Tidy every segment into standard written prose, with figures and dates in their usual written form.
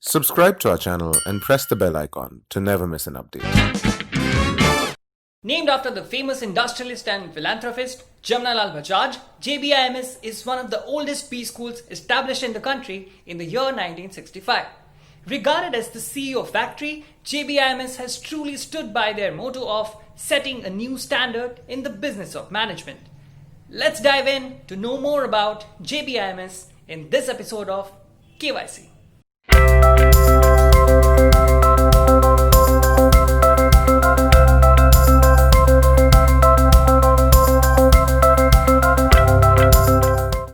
Subscribe to our channel and press the bell icon to never miss an update. Named after the famous industrialist and philanthropist Jamnalal Bajaj, JBIMS is one of the oldest B schools established in the country in the year 1965. Regarded as the CEO factory, JBIMS has truly stood by their motto of setting a new standard in the business of management. Let's dive in to know more about JBIMS in this episode of KYC.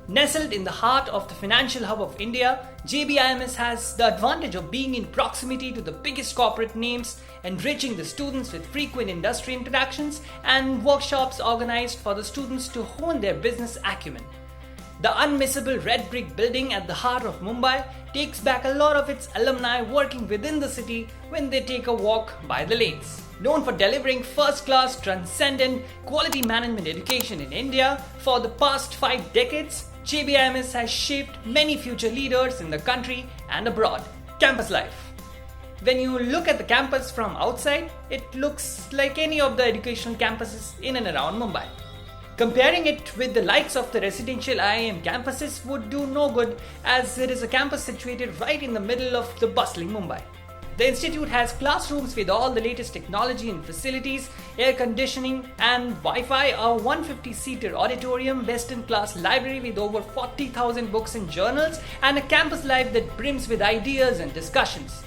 Nestled in the heart of the financial hub of India, JBIMS has the advantage of being in proximity to the biggest corporate names, enriching the students with frequent industry interactions and workshops organized for the students to hone their business acumen. The unmissable red brick building at the heart of Mumbai takes back a lot of its alumni working within the city when they take a walk by the lanes. Known for delivering first-class, transcendent, quality management education in India for the past 5 decades, JBIMS has shaped many future leaders in the country and abroad. Campus life. When you look at the campus from outside, it looks like any of the educational campuses in and around Mumbai. Comparing it with the likes of the residential IIM campuses would do no good, as it is a campus situated right in the middle of the bustling Mumbai. The institute has classrooms with all the latest technology and facilities, air conditioning and Wi-Fi, a 150-seater auditorium, best-in-class library with over 40,000 books and journals, and a campus life that brims with ideas and discussions.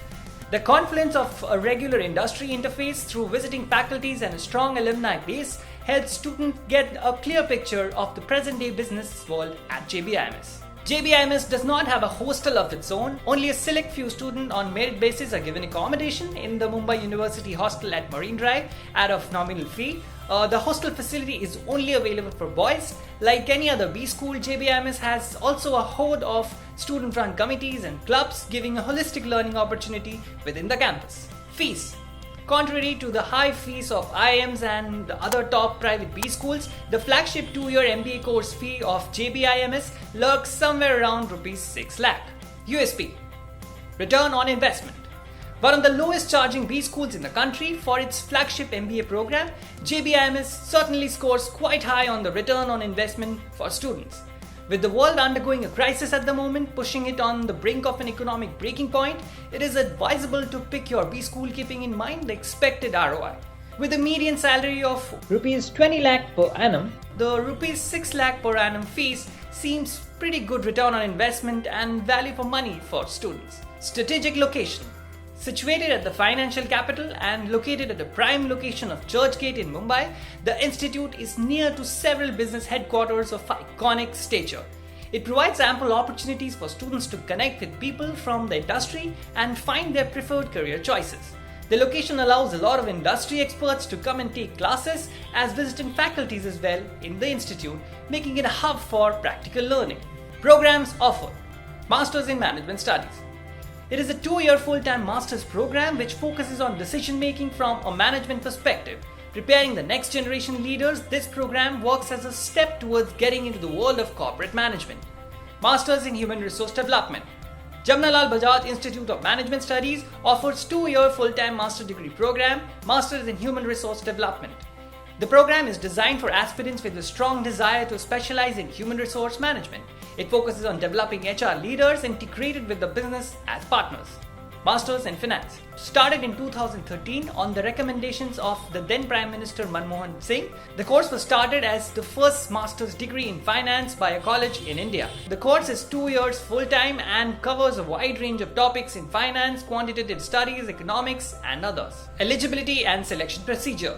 The confluence of a regular industry interface through visiting faculties and a strong alumni base helps students get a clear picture of the present-day business world at JBIMS. JBIMS does not have a hostel of its own. Only a select few students on merit basis are given accommodation in the Mumbai University hostel at Marine Drive at a nominal fee. The hostel facility is only available for boys. Like any other B school, JBIMS has also a host of student-run committees and clubs, giving a holistic learning opportunity within the campus. Fees. Contrary to the high fees of IIMs and the other top private B schools, the flagship 2-year MBA course fee of JBIMS lurks somewhere around Rs 6 lakh. USP. Return on investment. One of the lowest charging B schools in the country for its flagship MBA program, JBIMS certainly scores quite high on the return on investment for students. With the world undergoing a crisis at the moment, pushing it on the brink of an economic breaking point, it is advisable to pick your B school keeping in mind the expected ROI. With a median salary of Rs 20 lakh per annum, the Rs 6 lakh per annum fees seems pretty good return on investment and value for money for students. Strategic location. Situated at the financial capital and located at the prime location of Churchgate in Mumbai, the institute is near to several business headquarters of iconic stature. It provides ample opportunities for students to connect with people from the industry and find their preferred career choices. The location allows a lot of industry experts to come and take classes as visiting faculties as well in the institute, making it a hub for practical learning. Programs offered. Masters in Management Studies. It is a 2-year full-time master's program which focuses on decision-making from a management perspective. Preparing the next generation leaders, this program works as a step towards getting into the world of corporate management. Masters in Human Resource Development. Jamnalal Bajaj Institute of Management Studies offers 2-year full-time master degree program, Masters in Human Resource Development. The program is designed for aspirants with a strong desire to specialize in human resource management. It focuses on developing HR leaders integrated with the business as partners. Masters in Finance. Started in 2013 on the recommendations of the then Prime Minister Manmohan Singh, the course was started as the first master's degree in finance by a college in India. The course is 2 years full-time and covers a wide range of topics in finance, quantitative studies, economics and others. Eligibility and selection procedure.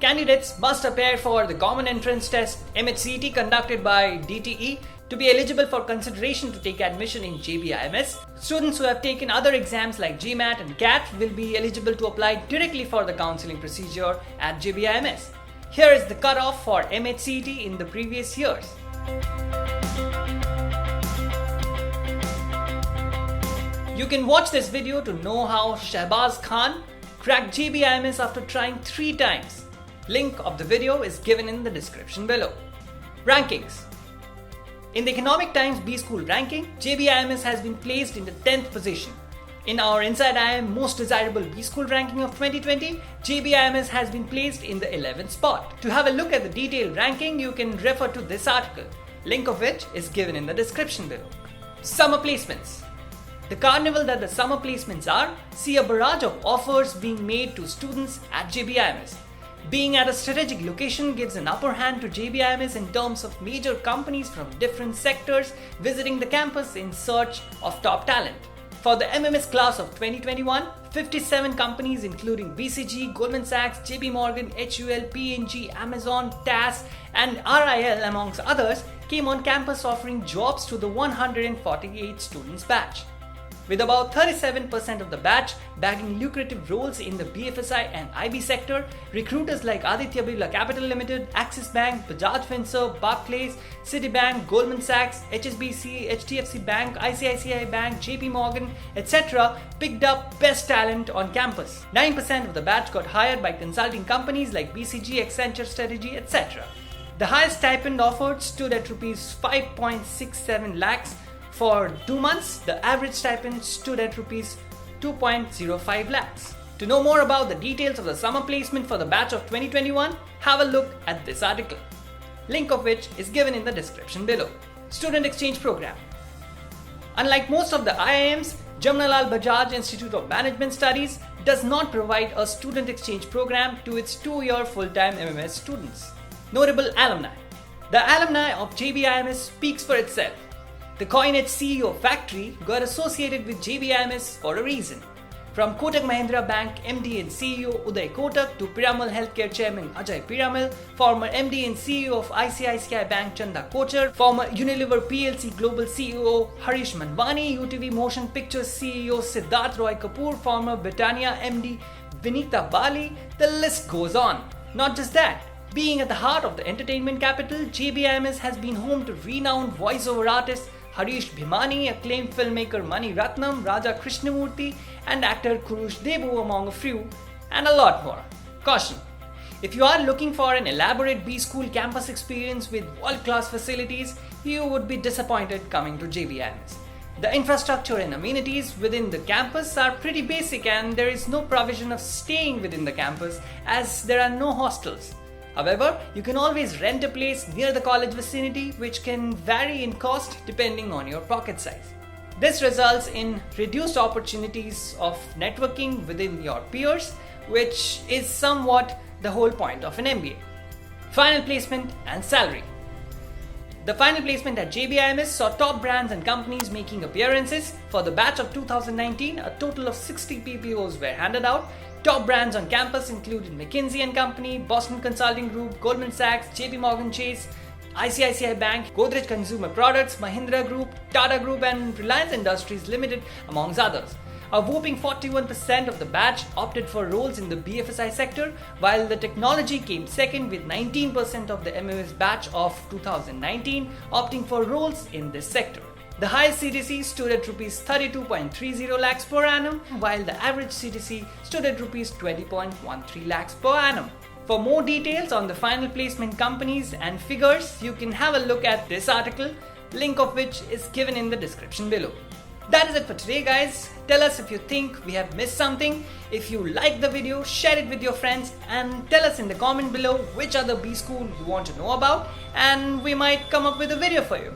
Candidates must appear for the Common Entrance Test MHCET conducted by DTE to be eligible for consideration to take admission in JBIMS. Students who have taken other exams like GMAT and CAT will be eligible to apply directly for the counseling procedure at JBIMS. Here is the cutoff for MHCET in the previous years. You can watch this video to know how Shahbaz Khan cracked JBIMS after trying 3 times. Link of the video is given in the description below. Rankings. In the Economic Times B School ranking, JBIMS has been placed in the 10th position. In our Inside IIM Most Desirable B School ranking of 2020, JBIMS has been placed in the 11th spot. To have a look at the detailed ranking, you can refer to this article, link of which is given in the description below. Summer placements. The carnival that the summer placements are, see a barrage of offers being made to students at JBIMS. Being at a strategic location gives an upper hand to JBIMS in terms of major companies from different sectors visiting the campus in search of top talent. For the MMS class of 2021, 57 companies including BCG, Goldman Sachs, JP Morgan, HUL, P&G, Amazon, TAS and RIL amongst others came on campus offering jobs to the 148 students batch. With about 37% of the batch bagging lucrative roles in the BFSI and IB sector, recruiters like Aditya Birla Capital Limited, Axis Bank, Bajaj Finserv, Barclays, Citibank, Goldman Sachs, HSBC, HDFC Bank, ICICI Bank, JP Morgan, etc. picked up best talent on campus. 9% of the batch got hired by consulting companies like BCG, Accenture Strategy, etc. The highest stipend offered stood at Rs 5.67 lakhs. For 2 months, the average stipend stood at Rs 2.05 lakhs. To know more about the details of the summer placement for the batch of 2021, have a look at this article, link of which is given in the description below. Student Exchange Program. Unlike most of the IIMs, Jamnalal Bajaj Institute of Management Studies does not provide a student exchange program to its 2-year full-time MMS students. Notable alumni. The alumni of JBIMS speaks for itself. The Coinage CEO Factory got associated with JBIMS for a reason. From Kotak Mahindra Bank MD and CEO Uday Kotak to Piramal Healthcare Chairman Ajay Piramal, former MD and CEO of ICICI Bank Chanda Kochar, former Unilever PLC Global CEO Harish Manwani, UTV Motion Pictures CEO Siddharth Roy Kapoor, former Britannia MD Vinita Bali, the list goes on. Not just that. Being at the heart of the entertainment capital, JBIMS has been home to renowned voiceover artists Harish Bhimani, acclaimed filmmaker Mani Ratnam, Raja Krishnamurthy and actor Kurush Debu among a few, and a lot more. Caution: if you are looking for an elaborate B-School campus experience with world-class facilities, you would be disappointed coming to JBIMS. The infrastructure and amenities within the campus are pretty basic and there is no provision of staying within the campus as there are no hostels. However, you can always rent a place near the college vicinity which can vary in cost depending on your pocket size. This results in reduced opportunities of networking within your peers, which is somewhat the whole point of an MBA. Final placement and salary. The final placement at JBIMS saw top brands and companies making appearances. For the batch of 2019, a total of 60 PPOs were handed out. Top brands on campus included McKinsey & Company, Boston Consulting Group, Goldman Sachs, JP Morgan Chase, ICICI Bank, Godrej Consumer Products, Mahindra Group, Tata Group and Reliance Industries Limited amongst others. A whopping 41% of the batch opted for roles in the BFSI sector, while the technology came second with 19% of the MMS batch of 2019 opting for roles in this sector. The highest CTC stood at Rs 32.30 lakhs per annum, while the average CTC stood at Rs 20.13 lakhs per annum. For more details on the final placement companies and figures, you can have a look at this article, link of which is given in the description below. That is it for today, guys. Tell us if you think we have missed something. If you like the video, share it with your friends and tell us in the comment below which other B school you want to know about and we might come up with a video for you.